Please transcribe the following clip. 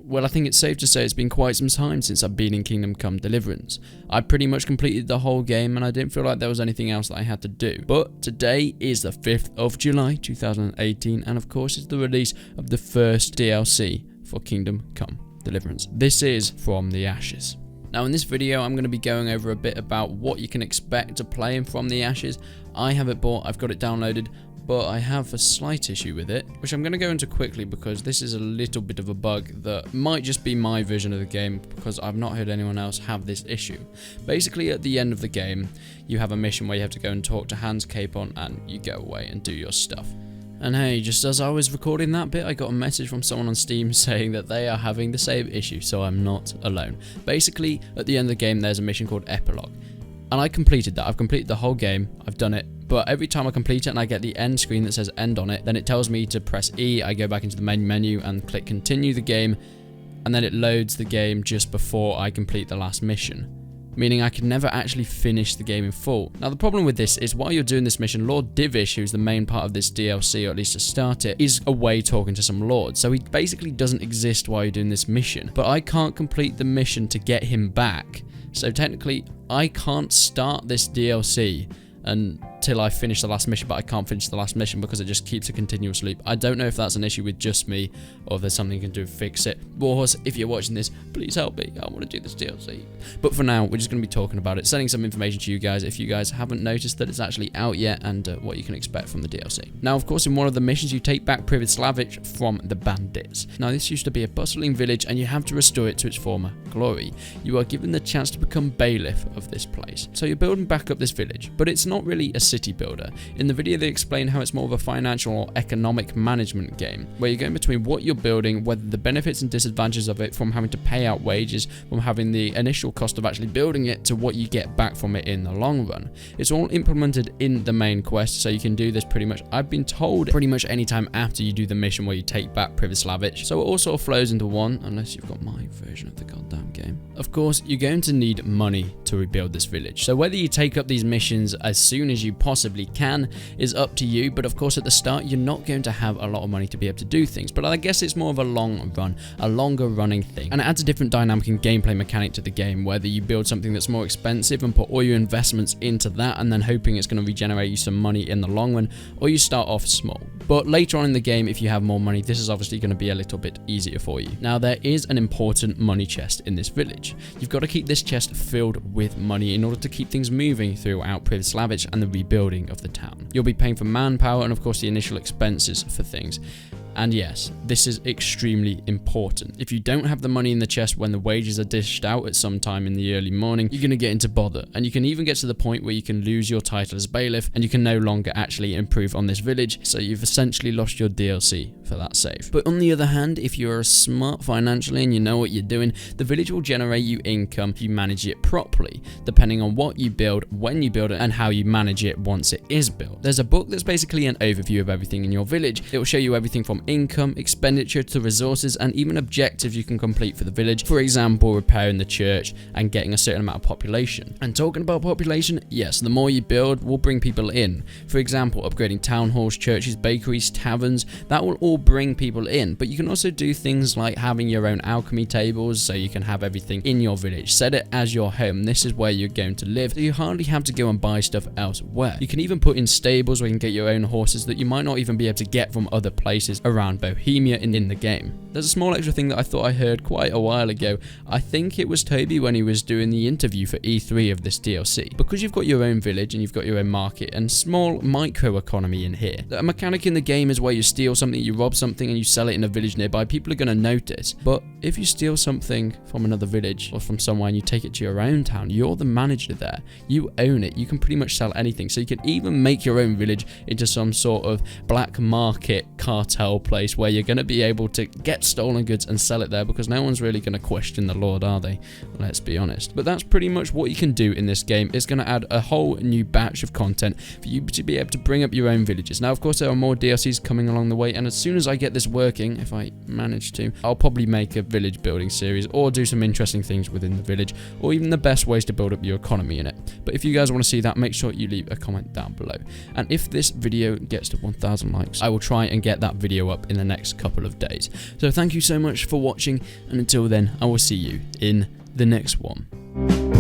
Well, I think it's safe to say it's been quite some time since I've been in Kingdom Come Deliverance. I pretty much completed the whole game and I didn't feel like there was anything else that I had to do. But today is the 5th of July 2018 and of course it's the release of the first DLC for Kingdom Come Deliverance. This is From the Ashes. Now in this video I'm going to be going over a bit about what you can expect to play in From the Ashes. I have it bought, I've got it downloaded, but I have a slight issue with it, which I'm going to go into quickly because this is a little bit of a bug that might just be my version of the game because I've not heard anyone else have this issue. Basically at the end of the game you have a mission where you have to go and talk to Hans Capon and you go away and do your stuff. And hey, just as I was recording that bit, I got a message from someone on Steam saying that they are having the same issue, so I'm not alone. Basically, at the end of the game, there's a mission called Epilogue. And I completed that. I've completed the whole game. I've done it. But every time I complete it and I get the end screen that says end on it, then it tells me to press E. I go back into the main menu and click continue the game. And then it loads the game just before I complete the last mission, meaning I can never actually finish the game in full. Now the problem with this is while you're doing this mission, Lord Divish, who's the main part of this DLC, or at least to start it, is away talking to some lords. So he basically doesn't exist while you're doing this mission. But I can't complete the mission to get him back. So technically, I can't start this DLC until I finish the last mission, but I can't finish the last mission because it just keeps a continuous loop. I don't know if that's an issue with just me or if there's something you can do to fix it. Warhorse, if you're watching this, please help me. I want to do this DLC. But for now, we're just going to be talking about it, sending some information to you guys if you guys haven't noticed that it's actually out yet and what you can expect from the DLC. Now, of course, in one of the missions, you take back Privoslavich from the bandits. Now, this used to be a bustling village and you have to restore it to its former glory. You are given the chance to become bailiff of this place. So you're building back up this village, but it's not really a city builder. In the video they explain how it's more of a financial or economic management game, where you're going between what you're building, whether the benefits and disadvantages of it, from having to pay out wages, from having the initial cost of actually building it, to what you get back from it in the long run. It's all implemented in the main quest, so you can do this pretty much, I've been told, pretty much any time after you do the mission where you take back Privoslavich. So it all sort of flows into one, unless you've got my version of the goddamn game. Of course, you're going to need money to rebuild this village. So whether you take up these missions as soon as you possibly can is up to you, but of course at the start you're not going to have a lot of money to be able to do things, but I guess it's more of a long run, a longer running thing, and it adds a different dynamic and gameplay mechanic to the game, whether you build something that's more expensive and put all your investments into that and then hoping it's going to regenerate you some money in the long run, or you start off small. But later on in the game, if you have more money, this is obviously going to be a little bit easier for you. Now there is an important money chest in this village. You've got to keep this chest filled with money in order to keep things moving throughout Privoslavich and the rebuilding of the town. You'll be paying for manpower and of course the initial expenses for things. And yes, this is extremely important. If you don't have the money in the chest when the wages are dished out at some time in the early morning, you're going to get into bother. And you can even get to the point where you can lose your title as bailiff and you can no longer actually improve on this village. So you've essentially lost your DLC for that save. But on the other hand, if you're smart financially and you know what you're doing, the village will generate you income if you manage it properly, depending on what you build, when you build it, and how you manage it once it is built. There's a book that's basically an overview of everything in your village. It will show you everything from income, expenditure to resources, and even objectives you can complete for the village. For example, repairing the church and getting a certain amount of population. And talking about population, yes, the more you build will bring people in. For example, upgrading town halls, churches, bakeries, taverns, that will all bring people in. But you can also do things like having your own alchemy tables, so you can have everything in your village. Set it as your home. This is where you're going to live, so you hardly have to go and buy stuff elsewhere. You can even put in stables where you can get your own horses that you might not even be able to get from other places around Bohemia in the game. There's a small extra thing that I thought I heard quite a while ago. I think it was Toby when he was doing the interview for E3 of this DLC. Because you've got your own village and you've got your own market and small micro economy in here, a mechanic in the game is where you steal something, you rob something and you sell it in a village nearby, people are going to notice. But if you steal something from another village or from somewhere and you take it to your own town, you're the manager there. You own it. You can pretty much sell anything. So you can even make your own village into some sort of black market cartel place where you're going to be able to get stolen goods and sell it there, because no one's really going to question the Lord, are they? Let's be honest. But that's pretty much what you can do in this game. It's going to add a whole new batch of content for you to be able to bring up your own villages. Now, of course, there are more DLCs coming along the way, and as soon as I get this working, if I manage to, I'll probably make a village building series, or do some interesting things within the village, or even the best ways to build up your economy in it. But if you guys want to see that, make sure you leave a comment down below. And if this video gets to 1,000 likes, I will try and get that video up in the next couple of days. So thank you so much for watching, and until then, I will see you in the next one.